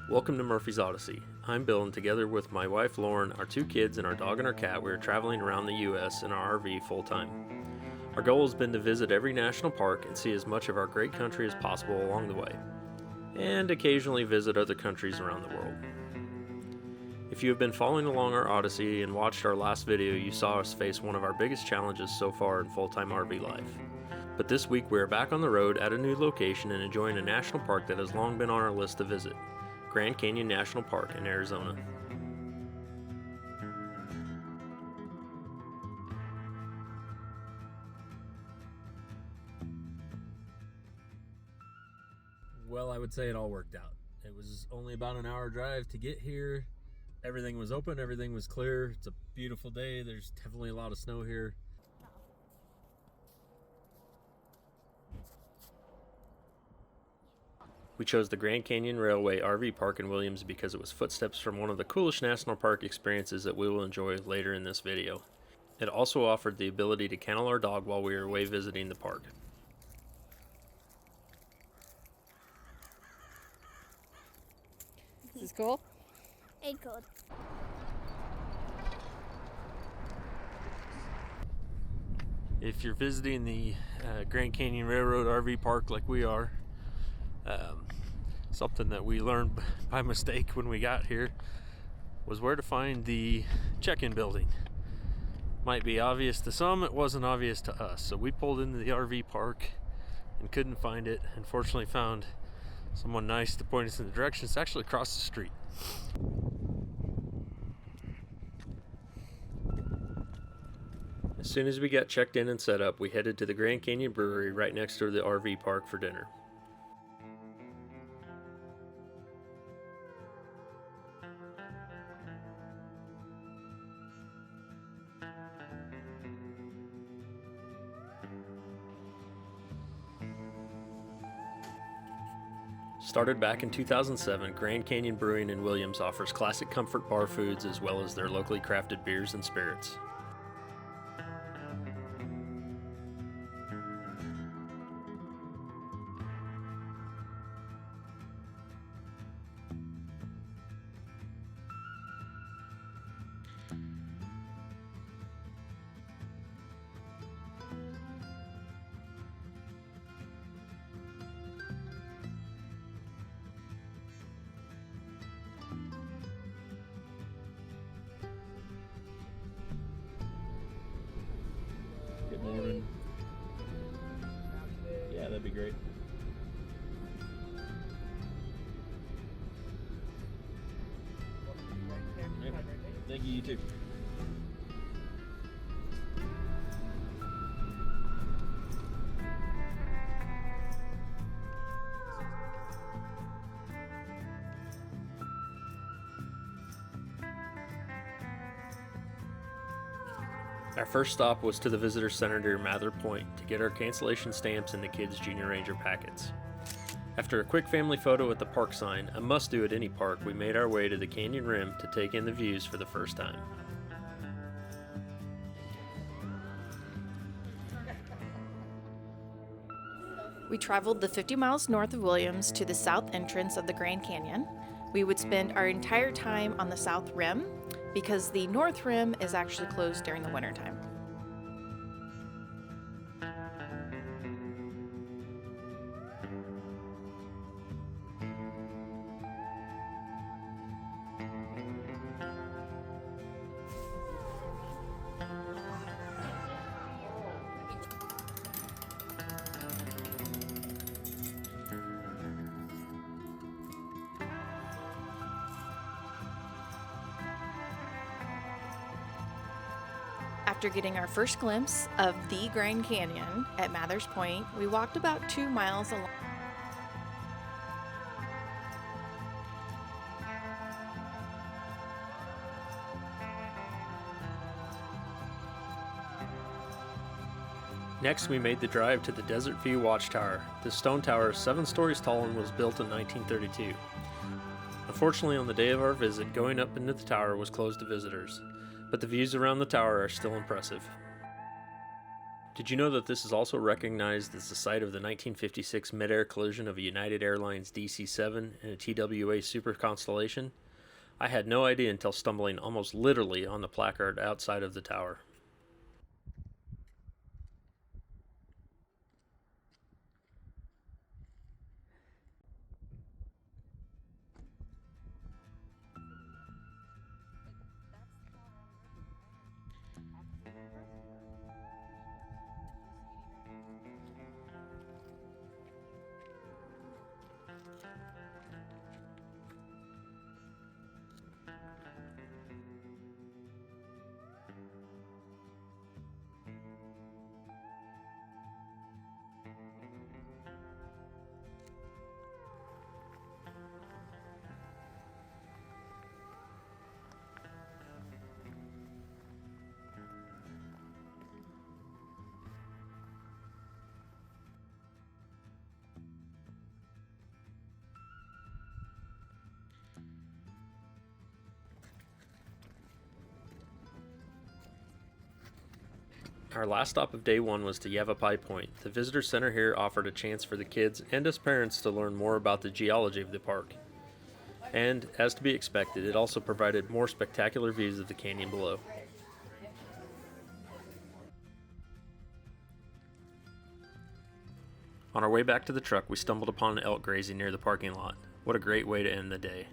Welcome to Murphy's Odyssey. I'm Bill, and together with my wife Lauren, our two kids, and our dog and our cat, we are traveling around the U.S. in our RV full time. Our goal has been to visit every national park and see as much of our great country as possible along the way, and occasionally visit other countries around the world. If you have been following along our Odyssey and watched our last video, you saw us face one of our biggest challenges so far in full-time RV life. But this week we are back on the road at a new location and enjoying a national park that has long been on our list to visit. Grand Canyon National Park in Arizona. Well, I would say it all worked out. It was only about an hour drive to get here. Everything was open, everything was clear. It's a beautiful day. There's definitely a lot of snow here. We chose the Grand Canyon Railway RV Park in Williams because it was footsteps from one of the coolest national park experiences that we will enjoy later in this video. It also offered the ability to kennel our dog while we were away visiting the park. This is cool. It's cool. If you're visiting the Grand Canyon Railroad RV Park like we are, something that we learned by mistake when we got here was where to find the check-in building. Might be obvious to some, it wasn't obvious to us. So we pulled into the RV park and couldn't find it. Unfortunately found someone nice to point us in the direction. It's actually across the street. As soon as we got checked in and set up, we headed to the Grand Canyon Brewery right next to the RV park for dinner. Started back in 2007, Grand Canyon Brewing in Williams offers classic comfort bar foods as well as their locally crafted beers and spirits. Good morning. Yeah, that'd be great. Thank you, you too. Our first stop was to the Visitor Center near Mather Point to get our cancellation stamps and the kids' Junior Ranger packets. After a quick family photo at the park sign, a must-do at any park, we made our way to the canyon rim to take in the views for the first time. We traveled the 50 miles north of Williams to the south entrance of the Grand Canyon. We would spend our entire time on the south rim because the north rim is actually closed during the wintertime. After getting our first glimpse of the Grand Canyon at Mather's Point, we walked about 2 miles along. Next, we made the drive to the Desert View Watchtower. This stone tower is 7 stories tall and was built in 1932. Unfortunately, on the day of our visit, going up into the tower was closed to visitors, but the views around the tower are still impressive. Did you know that this is also recognized as the site of the 1956 mid-air collision of a United Airlines DC-7 and a TWA Super Constellation? I had no idea until stumbling almost literally on the placard outside of the tower. Our last stop of day one was to Yavapai Point. The visitor center here offered a chance for the kids and us parents to learn more about the geology of the park. And, as to be expected, it also provided more spectacular views of the canyon below. On our way back to the truck, we stumbled upon an elk grazing near the parking lot. What a great way to end the day.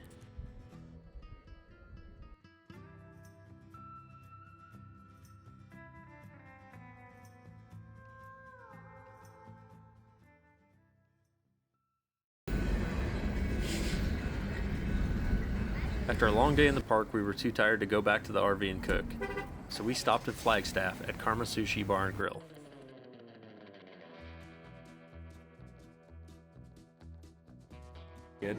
After a long day in the park, we were too tired to go back to the RV and cook, so we stopped at Flagstaff at Karma Sushi Bar and Grill. Good.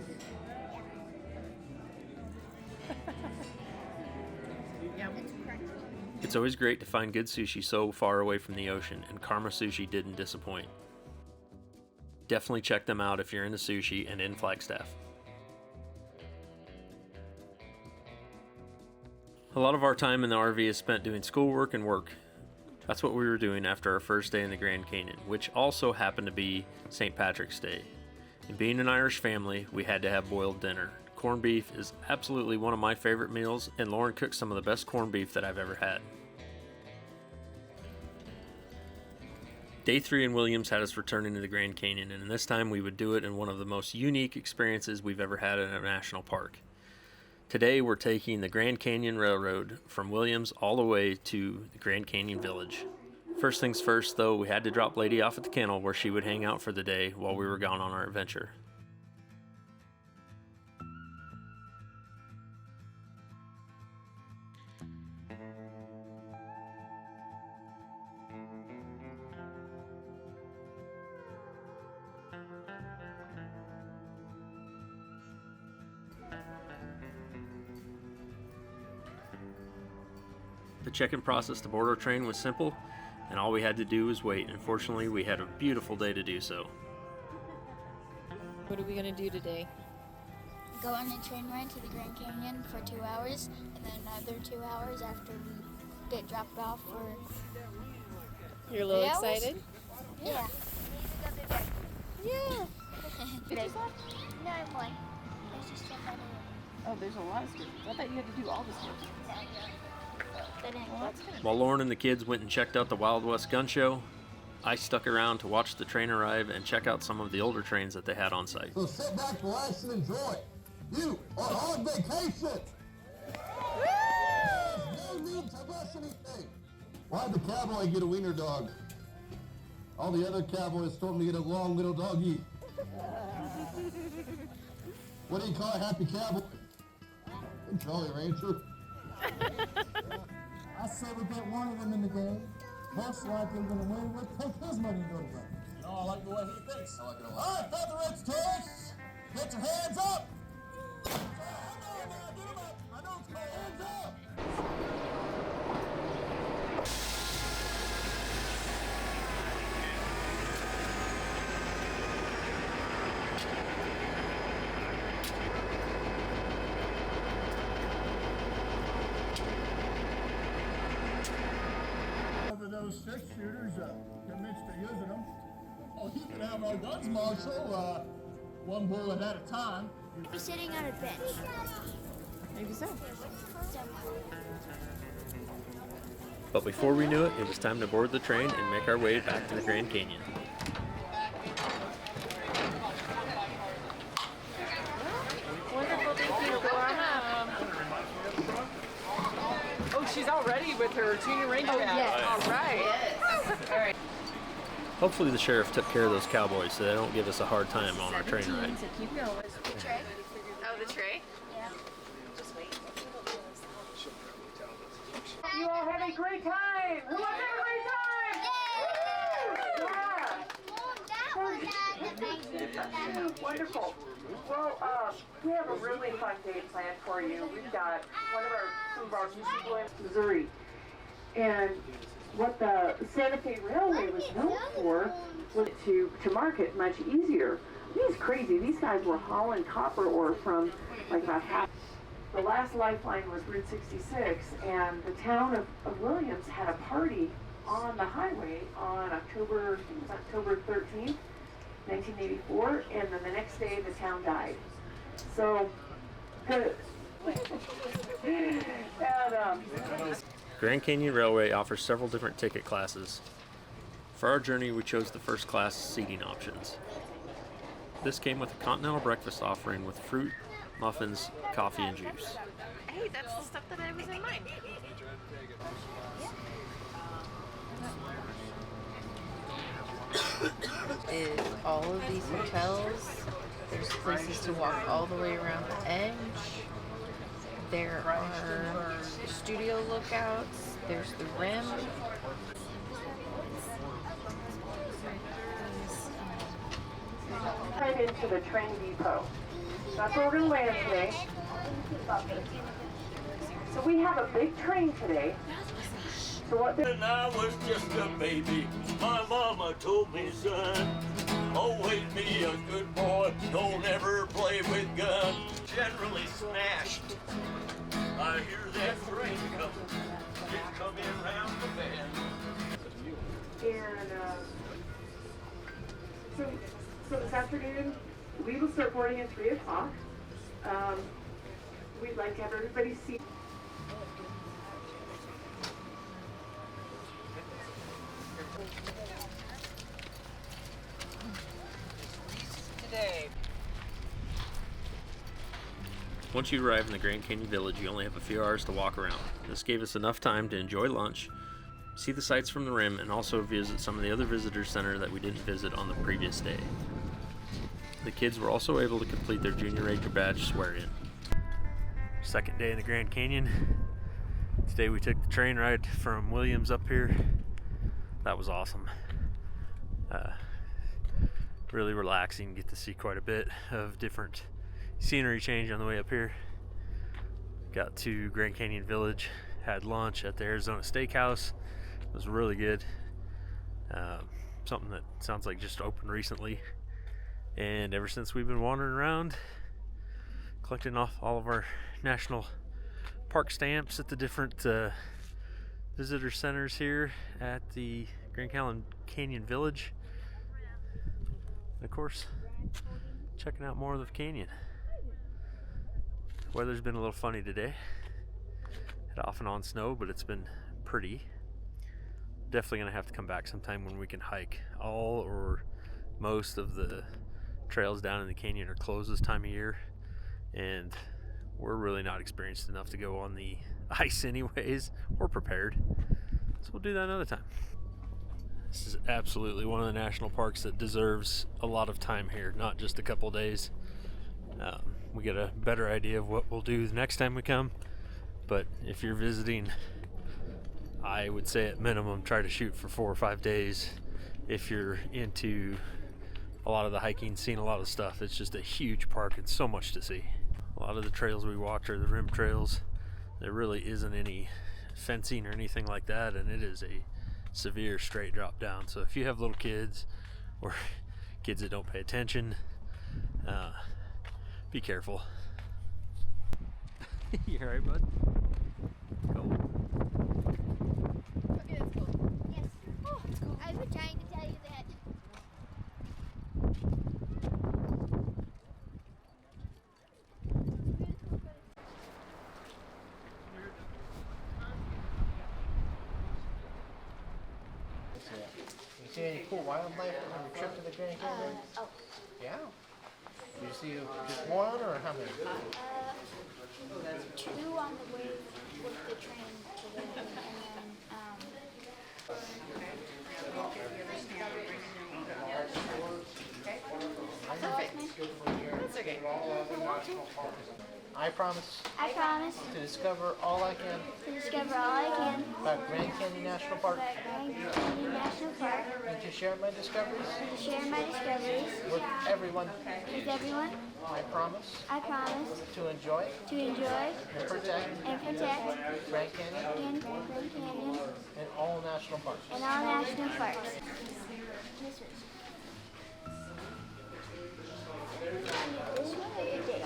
It's always great to find good sushi so far away from the ocean, and Karma Sushi didn't disappoint. Definitely check them out if you're into sushi and in Flagstaff. A lot of our time in the RV is spent doing schoolwork and work. That's what we were doing after our first day in the Grand Canyon, which also happened to be St. Patrick's Day. And being an Irish family, we had to have boiled dinner. Corned beef is absolutely one of my favorite meals, and Lauren cooked some of the best corned beef that I've ever had. Day 3 in Williams had us returning to the Grand Canyon, and this time we would do it in one of the most unique experiences we've ever had in a national park. Today we're taking the Grand Canyon Railroad from Williams all the way to the Grand Canyon Village. First things first though, we had to drop Lady off at the kennel where she would hang out for the day while we were gone on our adventure. The check-in process to board our train was simple, and all we had to do was wait. Unfortunately, we had a beautiful day to do so. What are we gonna do today? Go on a train ride to the Grand Canyon for 2 hours, and then another 2 hours after we get dropped off for... You're a little 3 hours? excited? Yeah. Yeah. No, I'm one. There's just another one. Oh, there's a lot of sketches. I thought you had to do all the sketches. While Lauren and the kids went and checked out the Wild West Gun Show, I stuck around to watch the train arrive and check out some of the older trains that they had on site. So sit back, relax, and enjoy. You are on vacation. There's no need to rush anything. Why'd the cowboy get a wiener dog? All the other cowboys told him to get a long little doggy. What do you call a happy cowboy? A Jolly Rancher. I say we get one of them in the game. Most likely we're gonna win. We'll take his money and go to work. No, I like the way he thinks. I like it a lot. All right, Featherhead's tourists, get your hands up. Get them up. I know it's called hands up. Those 6-shooters up. used to using them. Oh, you can have our guns, Marshal. One bullet at a time. We're sitting on a bench. Maybe so. But before we knew it, it was time to board the train and make our way back to the Grand Canyon. Wonderful, thank you. Go on up. Oh, she's already with her junior ranger hat. yes. All right. All right. Hopefully the sheriff took care of those cowboys so they don't give us a hard time on our train ride. So keep going. The tray? Oh, the tray? Yeah. You all had a great time. Who had a great time? Yeah. Wonderful. Well, we have a really fun day planned for you. We've got some of our music boys in Missouri. And what the Santa Fe Railway was known for was to market much easier. It's crazy. These guys were hauling copper ore from like about half. The last lifeline was Route 66, and the town of Williams had a party on the highway on October 13th, 1984, and then the next day the town died. So, and, Grand Canyon Railway offers several different ticket classes. For our journey, we chose the first class seating options. This came with a continental breakfast offering with fruit, muffins, coffee, and juice. Hey, that's the stuff that I was in mind. Is all of these hotels, there's places to walk all the way around the edge. There are studio lookouts. There's the rim. right into the train depot. That's where we're going to land today. So we have a big train today. So what When I was just a baby, my mama told me, son, always be a good boy, don't ever play with guns. Generally smashed. I hear that train coming, it's coming round the bend. And so this afternoon, we will start boarding at 3 o'clock. We'd like to have everybody see. Today. Once you arrive in the Grand Canyon Village, you only have a few hours to walk around. This gave us enough time to enjoy lunch, see the sights from the rim, and also visit some of the other visitor center that we didn't visit on the previous day. The kids were also able to complete their Junior Ranger badge swear-in. Second day in the Grand Canyon. Today we took the train ride from Williams up here. That was awesome. Really relaxing, get to see quite a bit of different scenery change on the way up here. Got to Grand Canyon Village, had lunch at the Arizona Steakhouse. It was really good. Something that sounds like just opened recently. And ever since we've been wandering around, collecting off all of our national park stamps at the different visitor centers here at the Grand Canyon Village. And of course, checking out more of the canyon. Weather's been a little funny today. Had off and on snow, but it's been pretty. Definitely gonna have to come back sometime when we can hike. All or most of the trails down in the canyon are closed this time of year, and we're really not experienced enough to go on the ice anyways, or prepared. So we'll do that another time. This is absolutely one of the national parks that deserves a lot of time here, not just a couple days. We get a better idea of what we'll do the next time we come, but if you're visiting, I would say at minimum try to shoot for 4 or 5 days if you're into a lot of the hiking, seeing a lot of stuff. It's just a huge park and so much to see. A lot of the trails we walked are the rim trails. There really isn't any fencing or anything like that, and it is a severe straight drop down. So if you have little kids or kids that don't pay attention, be careful. You alright, bud? Cool. Okay, that's cool. Yes. Oh, it's cool. I was trying to tell you. any cool wildlife on your trip to the Grand Canyon? Yeah. Did you see just one or how many? Two on the way with the train to the and That's okay. I promise I promise to discover all I can to discover all I can about Grand Canyon National Park about Grand Canyon National Park and to share my discoveries and to share my discoveries with everyone. with everyone. I promise I promise to enjoy to enjoy and protect and protect Grand Canyon Grand Canyon and all national parks. and all national parks. This one or your day?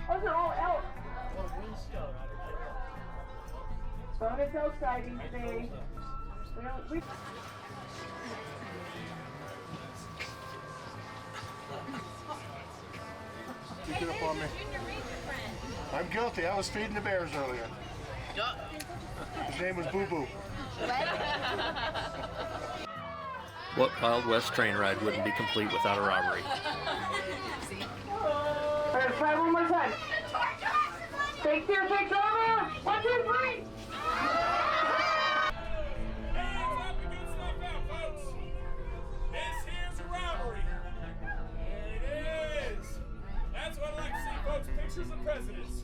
Those are all elk. Bonus elk sightings today. We Pick it up on me. I'm guilty. I was feeding the bears earlier. His name was Boo Boo. What Wild West train ride wouldn't be complete without a robbery? All right, try one more time. Take two, take over. 1, 2, 3. Hands up and get stuff out, folks. This here's a robbery. There it is. That's what I like to see, folks. Pictures of presidents.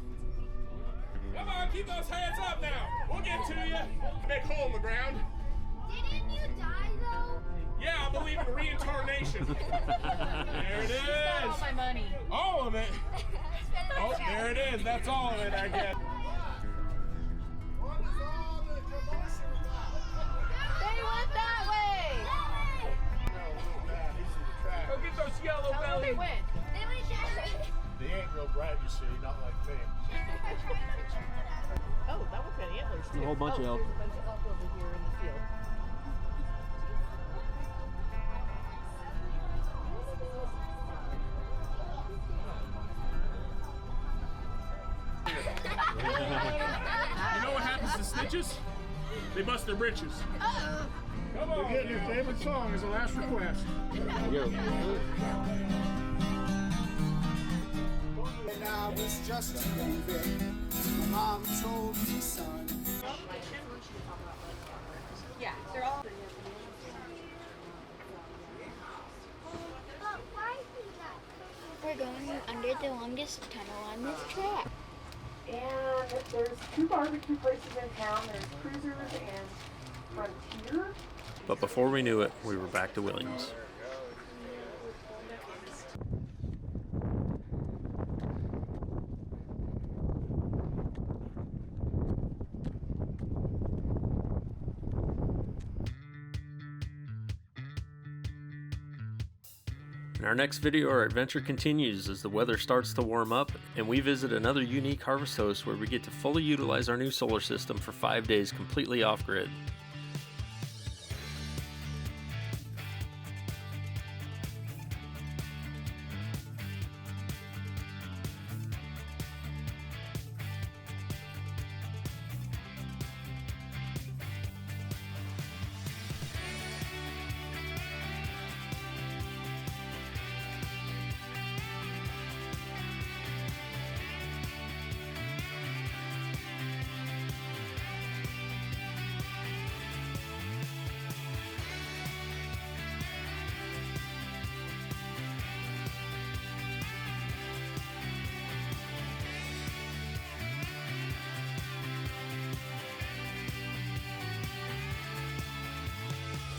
Come on, keep those hands up now. We'll get to you. Big hole in the ground. Didn't you die though? Yeah, I believe in reincarnation. There it is. All my money. All of it. Oh, there it is. That's all of it, I guess. They went that way. Go get those yellow Tell them bellies. they went. They went that way. They ain't real bright, you see, not like me. Oh, that one had antlers too. A whole bunch of elk. There's a bunch of elk over here in the field. You know what happens to snitches? They bust their britches. Come on. Get your favorite song as a last request. When I was just a baby, my mom told me, son. Yeah, they're all. We're going under the longest tunnel on this track. And there's 2 barbecue places in town. There's Cruisers and Frontier. But before we knew it, we were back to Williams. In our next video, our adventure continues as the weather starts to warm up, and we visit another unique harvest host where we get to fully utilize our new solar system for 5 days completely off-grid.